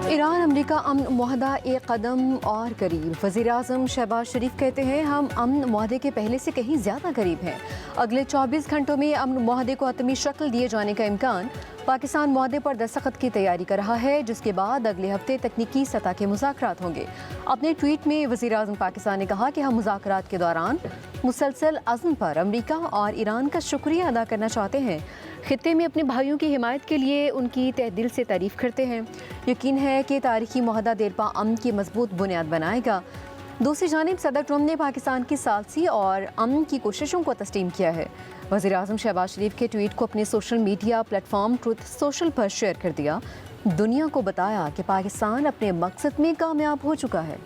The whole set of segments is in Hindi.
ईरान अमरीका अमन मुआहदा एक कदम और करीब। वज़ीर-ए-आज़म शहबाज शरीफ कहते हैं हम अमन मुआहदे के पहले से कहीं ज़्यादा करीब हैं। अगले 24 घंटों में अमन मुआहदे को हतमी शक्ल दिए जाने का इम्कान। पाकिस्तान मुआहदे पर दस्तखत की तैयारी कर रहा है, जिसके बाद अगले हफ्ते तकनीकी सतह के मुज़ाकरात होंगे। अपने ट्वीट में वज़ीर-ए-आज़म पाकिस्तान ने कहा कि हम मुज़ाकरात के दौरान मुसलसल अज़्म पर अमरीका और ईरान का शुक्रिया अदा करना चाहते हैं। खित्ते में अपने भाइयों की हिमायत के लिए उनकी तहे दिल से तारीफ़ करते हैं। यकीन है कि तारीखी मुआहदा देरपा अमन की मजबूत बुनियाद बनाएगा। दूसरी जानिब सदर ट्रम्प ने पाकिस्तान की सालसी और अमन की कोशिशों को तस्लीम किया है। वज़ीर-ए-आज़म शहबाज शरीफ के ट्वीट को अपने social media platform truth social पर शेयर कर दिया। दुनिया को बताया कि पाकिस्तान अपने मकसद में कामयाब हो चुका है।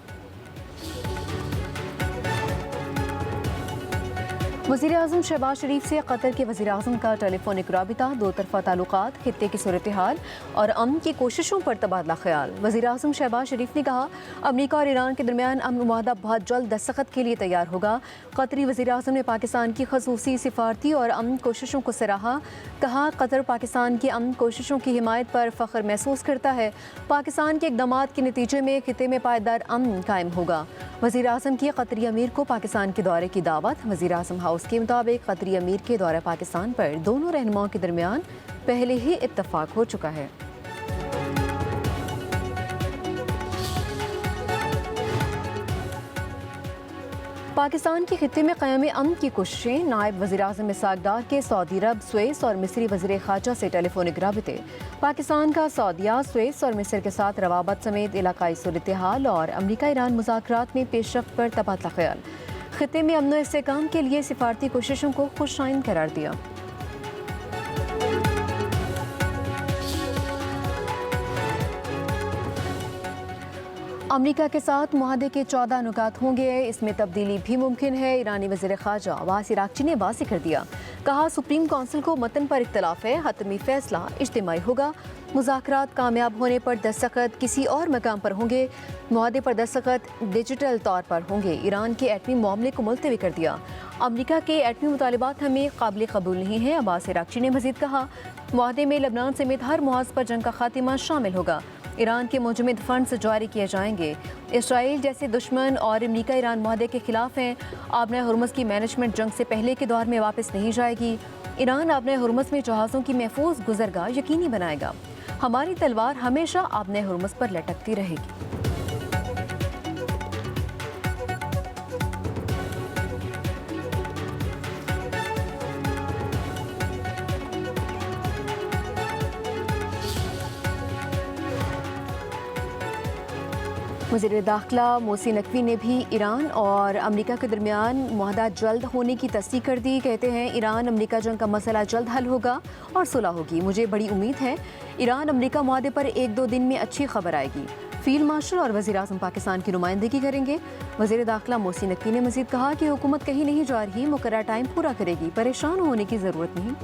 वज़ीर-ए-आज़म शहबाज शरीफ से कतर के वज़ीर-ए-आज़म का टेलीफोनिक राबिता, दो तरफ़ा ताल्लुकात, खित्ते की सूरत हाल और अमन की कोशिशों पर तबादला ख्याल। वज़ीर-ए-आज़म शहबाज शरीफ ने कहा अमरीका और ईरान के दरमियान अमन मुआहदा बहुत जल्द दस्तखत के लिए तैयार होगा। कतरी वज़ीर-ए-आज़म ने पाकिस्तान की ख़ुसूसी सिफारती और अमन कोशिशों को सराहा। कहा कतर पाकिस्तान की अमन कोशिशों की हिमायत पर फ़ख्र महसूस करता है। पाकिस्तान के इक़दामात के नतीजे में खित्ते में पायदार अमन कायम होगा। वज़ीर-ए-आज़म की कतरी अमीर को पाकिस्तान के दौरे की दावत। वज़ीर-ए-आज़म हाउस के मुताबिक कतरी अमीर के दौरे पाकिस्तान पर दोनों रहनुमाओं के दरमियान पहले ही इत्तफाक हो चुका है। पाकिस्तान के खित्ते में क़याम अमन की कोशिशें। नायब वज़ीर-ए-आज़म इसहाक़ डार के सऊदी अरब, स्वेस और मिस्री वज़ीर ख़ारजा से टेलीफोनिक राबिते। पाकिस्तान का सऊदीया, स्वेस और मिस्र के साथ रवाबत समेत इलाकाई सूरत हाल और अमरीका ईरान मुज़ाकरात में पेशरफ्त पर तबादला ख्याल। खित्ते में अमन व इस्तेहकाम के लिए सिफारती कोशिशों को खुशाइन करार दिया। अमरीका के साथ मुआहदे के 14 नुकात होंगे, इसमें तब्दीली भी मुमकिन है। ईरानी वज़ीर ख़ारजा अब्बास इराक़ची ने वाज़ेह कर दिया। कहा सुप्रीम काउंसिल को मतन पर इख्तलाफ है, हतमी फैसला इज्तिमाई होगा। मुज़ाकरात कामयाब होने पर दस्तखत किसी और मकाम पर होंगे। मुआहदे पर दस्तखत डिजिटल तौर पर होंगे। ईरान के एटमी मामले को मुलतवी कर दिया। अमरीका के एटमी मुतालबात हमें काबिल कबूल नहीं है। अब्बास इराक़ची ने मज़ीद कहा मुआहदे में लबनान समेत हर मुआज़ पर जंग का खात्मा शामिल होगा। ईरान के मुजमिद फंड्स जारी किए जाएंगे। इसराइल जैसे दुश्मन और अमरीका ईरान मुआहदे के खिलाफ हैं। आबने हुर्मुज़ की मैनेजमेंट जंग से पहले के दौर में वापस नहीं जाएगी। ईरान आबने हुर्मुज़ में जहाज़ों की महफूज गुजरगाह यकीनी बनाएगा। हमारी तलवार हमेशा आबने हुर्मुज़ पर लटकती रहेगी। वज़ीर दाखिला मोहसिन नकवी ने भी ईरान और अमरीका के दरमियान मुआहदा जल्द होने की तस्दीक कर दी। कहते हैं ईरान अमरीका जंग का मसला जल्द हल होगा और सुलह होगी। मुझे बड़ी उम्मीद है ईरान अमरीका मुआहदे पर 1-2 दिन में अच्छी खबर आएगी। फील्ड मार्शल और वज़ीर-ए-आज़म पाकिस्तान की नुमाइंदगी करेंगे। वज़ीर दाखिला मोहसिन नकवी ने मज़ीद कहा कि हुकूमत कहीं नहीं जा रही, मुकर्रर टाइम पूरा करेगी, परेशान होने की ज़रूरत नहीं।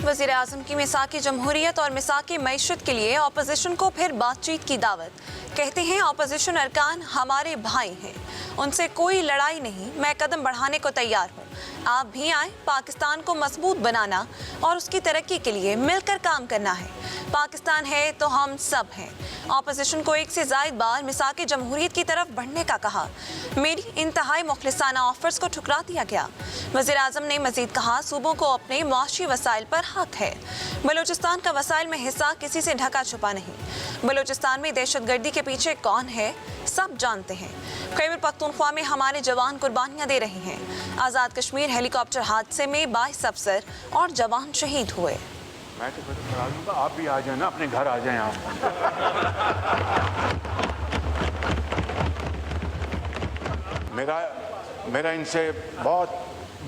वज़ीर-ए-आज़म की मिसाक़ी जमहूरियत और मिसाक़ी मईशत के लिए अपोजिशन को फिर बातचीत की दावत। कहते हैं अपोजिशन अरकान हमारे भाई हैं, उनसे कोई लड़ाई नहीं, मैं कदम बढ़ाने को तैयार हूँ। आप भी आए, पाकिस्तान को मजबूत बनाना और उसकी तरक्की के लिए मिलकर काम करना है। पाकिस्तान है तो हम सब हैं। अपोजिशन को एक से ज़ायद बार मिसाक़ी जमहूरियत की तरफ बढ़ने का कहा। मेरी इंतहाई मुखलिसाना ऑफर्स को ठुकरा दिया गया। वज़ीर-ए-आज़म ने मज़ीद कहा सूबों को अपने मुआशी वसाइल पर हक है। बलूचिस्तान का वसाइल में हिस्सा किसी से ढका छुपा नहीं। बलूचिस्तान में दहशतगर्दी के पीछे कौन है सब जानते हैं। खैबर पख्तूनख्वा में हमारे जवान कुर्बानियाँ दे रहे हैं। आज़ाद कश्मीर हेलीकॉप्टर हादसे में 22 अफसर और जवान शहीद हुए। मैं तो करा दूंगा, आप भी आ जाए ना, अपने घर आ जाएं आप। मेरा इनसे बहुत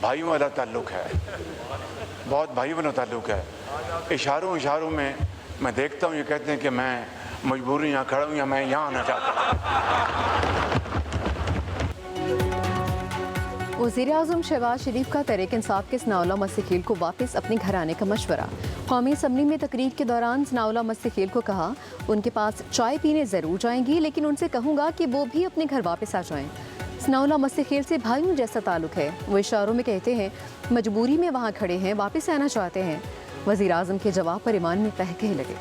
भाइयों वाला ताल्लुक़ है, बहुत भाई वाला ताल्लुक़ है। इशारों में मैं देखता हूँ ये कहते हैं कि मैं मजबूरी यहाँ खड़ा हूँ या मैं यहाँ आना चाहता हूँ। वज़ीर-ए-आज़म शहबाज शरीफ का तहरीक इंसाफ के सनाउल्लाह मस्तिकील को वापस अपने घर आने का मशवरा। कौमी असम्बली में तकरीर के दौरान सनाउल्लाह मस्तिकील को कहा उनके पास चाय पीने ज़रूर जाएंगी, लेकिन उनसे कहूँगा कि वो भी अपने घर वापस आ जाएं। सनाउल्लाह मस्तिकील से भाइयों जैसा ताल्लुक़ है। वो इशारों में कहते हैं मजबूरी में वहाँ खड़े हैं, वापस आना चाहते हैं। वज़ीर आज़म के जवाब पर ईमान में तहक़े लगे।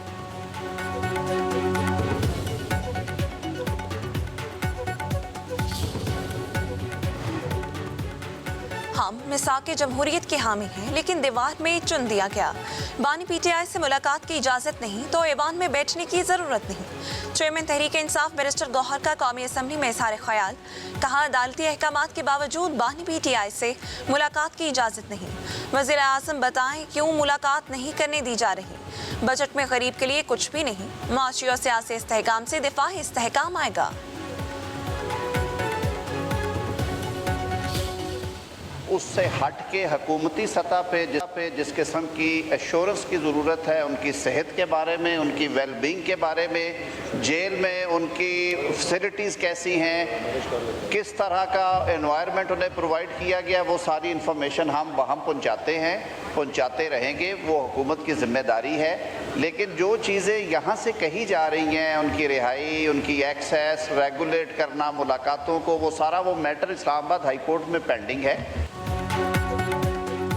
हम मिसाक़े जमहूरियत के हामी हैं, लेकिन दीवार में चुन दिया गया। बानी PTI से मुलाकात की इजाज़त नहीं तो ऐवान में बैठने की ज़रूरत नहीं। चेयरमैन तहरीक इंसाफ बैरिस्टर गौहर का कौमी असम्बली में इज़हार ख्याल। कहा, अदालती अहकामात के बावजूद बानी PTI से मुलाकात की इजाज़त नहीं। वज़ीर आज़म बताएं क्यों मुलाकात नहीं करने दी जा रही। बजट में गरीब के लिए कुछ भी नहीं। माशी और सियासी इस्तेहकाम से दिफाई इस्तेहकाम आएगा। उससे हट के हुकूमती सतह पे जिस किस्म की एश्योरेंस की ज़रूरत है, उनकी सेहत के बारे में, उनकी वेलबींग के बारे में, जेल में उनकी फैसिलिटीज़ कैसी हैं, किस तरह का एनवायरनमेंट उन्हें प्रोवाइड किया गया, वो सारी इंफॉर्मेशन हम पहुंचाते हैं, पहुंचाते रहेंगे। वो हुकूमत की ज़िम्मेदारी है। लेकिन जो चीज़ें यहाँ से कही जा रही हैं, उनकी रिहाई, उनकी एक्सेस, रेगुलेट करना मुलाकातों को, वो सारा वो मैटर इस्लामाबाद हाई कोर्ट में पेंडिंग है।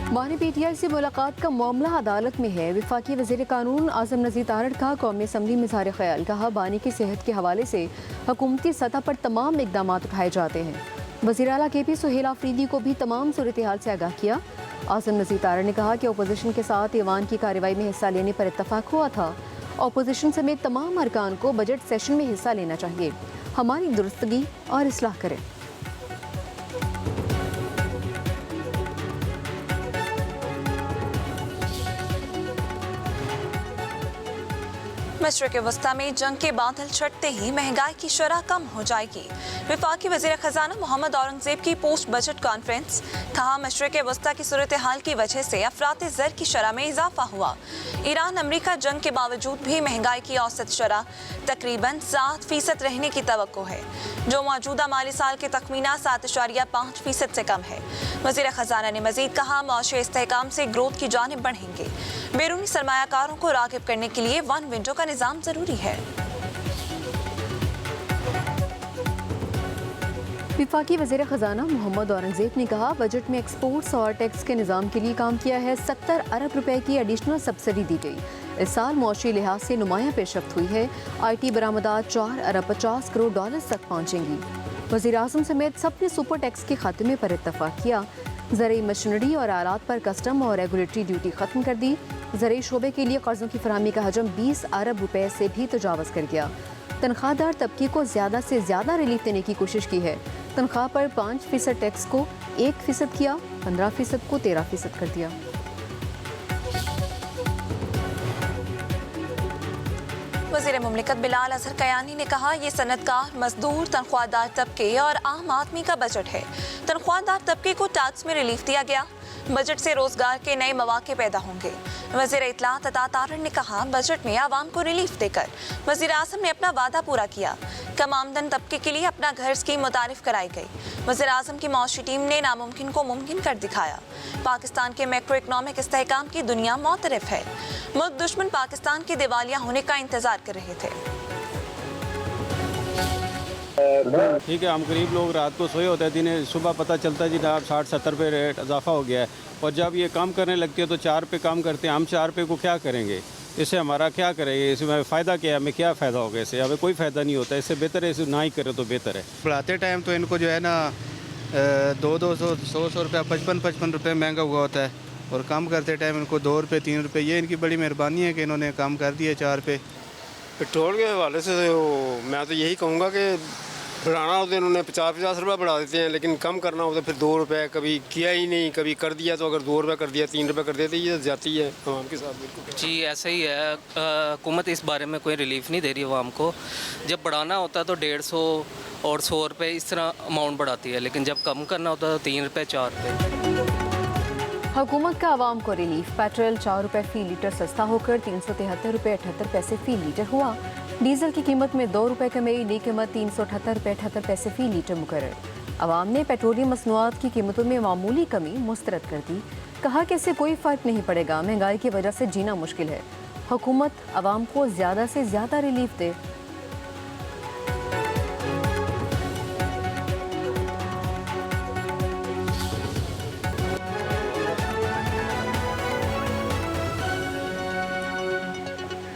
बानी PTI से मुलाकात का मामला अदालत में है। वफाकी वज़ीर कानून आज़म नज़ीर तारड़ का कौमी असम्बली में इज़हार ख्याल। कहा, बानी की सेहत के हवाले से हुकूमती सतह पर तमाम इक़दाम उठाए जाते हैं। वज़ीर आला KP सुहेल आफरीदी को भी तमाम सूरत हाल से आगाह किया। आज़म नज़ीर तारड़ ने कहा कि अपोजिशन के साथ ईवान की कार्रवाई में हिस्सा लेने पर इत्तफाक हुआ था। अपोजिशन समेत तमाम अरकान को बजट सेशन में हिस्सा लेना चाहिए। हमारी दुरुस्तगी और इस्लाह करें। मशरक़ वस्ता में जंग के बादल छटते ही महंगाई की शरह कम हो जाएगी। वफाकी वज़ीर ख़जाना मोहम्मद औरंगज़ेब की पोस्ट बजट कॉन्फ्रेंस। कहा, मशरक़ वस्ता की सूरत हाल की वजह से अफरात ज़र की शरह में इजाफा हुआ। ईरान अमरीका जंग के बावजूद भी महंगाई की औसत शरह तकरीबन 7% रहने की तवक्को है, जो मौजूदा माली साल के तखमीना 7.5% से कम है। वज़ीर ख़जाना ने मज़ीद कहा, माशी इस्तेहकाम से ग्रोथ की जानिब बढ़ेंगे। बैरूनी सरमायाकारों को राग़िब करने के लिए वन विंडो का निज़ाम ज़रूरी है। वफाकी वज़ीर ख़जाना मोहम्मद औरंगज़ेब ने कहा, बजट में एक्सपोर्ट्स और टैक्स के निज़ाम के लिए काम किया है। 70 अरब रुपए की एडिशनल सब्सिडी दी गई। इस साल मौशी लिहाज से नुमाया पेशरफ्त हुई है। IT बरामदात 4 अरब 50 करोड़ डॉलर तक पहुँचेंगी। वज़ीर आज़म समेत सबने सुपर टैक्स के खात्मे पर इत्तफाक किया। ज़रूरी मशीनरी और आलात पर कस्टम और रेगुलेटरी ड्यूटी ख़त्म कर दी। ज़रूरी शोबे के लिए कर्ज़ों की फराहमी का हजम 20 अरब रुपए से भी तजावज़ कर गया। तनख्वाहदार तबके को ज़्यादा से ज़्यादा रिलीफ देने की कोशिश की है। तनख्वाह पर 5% टैक्स को 1% किया, 15% को 13% कर दिया। वज़ीर मुमलिकत बिलाल अज़हर कयानी ने कहा, ये सनतकार, मजदूर, तनख्वाहदार तबके और आम आदमी का बजट है। तनख्वाहदार तबके को टैक्स में रिलीफ दिया गया। बजट से रोजगार के नए मौके पैदा होंगे। वज़ीर इत्तलात अता तारड़ ने कहा, बजट में आवाम को रिलीफ देकर वज़ीर आज़म ने अपना वादा पूरा किया। कम आमदन तबके के लिए अपना घर स्कीम मुतारिफ कराई गई। वज़ीर आज़म की मौशी टीम ने नामुमकिन को मुमकिन कर दिखाया। पाकिस्तान के मैक्रो इकनॉमिक इस्तेहकाम की दुनिया मोतरफ है। मुल्क दुश्मन पाकिस्तान के दिवालिया होने का इंतजार कर रहे थे। ठीक है, हम गरीब लोग रात को सोए होते हैं, दिन सुबह पता चलता है जी जनाब 60-70 रुपये रेट इजाफा हो गया है। और जब ये काम करने लगती है तो 4 रुपये काम करते हैं। हम 4 रुपये को क्या करेंगे? इससे हमारा क्या करेंगे? इसमें फ़ायदा क्या है? हमें क्या फ़ायदा होगा? इससे हमें कोई फ़ायदा नहीं होता। इससे बेहतर है इसे ना ही करें तो बेहतर है। बढ़ाते टाइम तो इनको जो है ना 200-200 100 रुपया 55 रुपये महंगा हुआ होता है, और कम करते टाइम इनको 2 रुपये 3 रुपये, ये इनकी बड़ी मेहरबानी है कि इन्होंने कम कर दिए 4 रुपये। पेट्रोल के हवाले से मैं तो यही कहूँगा कि बढ़ाना हो तो इन्होंने 50-50 रुपये बढ़ा देते हैं, लेकिन कम करना हो तो फिर 2 रुपये। कभी किया ही नहीं, कभी कर दिया तो अगर 2 रुपये कर दिया, 3 रुपये कर दिया, तो ये जाती है आवाम के साथ। बिल्कुल जी ऐसा ही है। हुकूमत इस बारे में कोई रिलीफ नहीं दे रही आवाम को। जब बढ़ाना होता है तो 150 और 100 रुपये इस तरह अमाउंट बढ़ाती है, लेकिन जब कम करना होता है तो 3 रुपये 4 रुपये। हुकूमत का आवाम को रिलीफ। पेट्रोल 4 रुपये फ़ी लीटर सस्ता होकर 373 रुपये 78 पैसे फ़ी लीटर हुआ। डीजल की कीमत में 2 रुपये कमी, नई कीमत 378 रुपये 78 पैसे फ़ी लीटर मुकर्रर। आवाम ने पेट्रोलियम मसनूआत की कीमतों में मामूली कमी मुस्तरद कर दी। कहा कि इससे कोई फ़र्क नहीं पड़ेगा, महंगाई की वजह से जीना मुश्किल है। हुकूमत आवाम को ज़्यादा से ज़्यादा रिलीफ दे।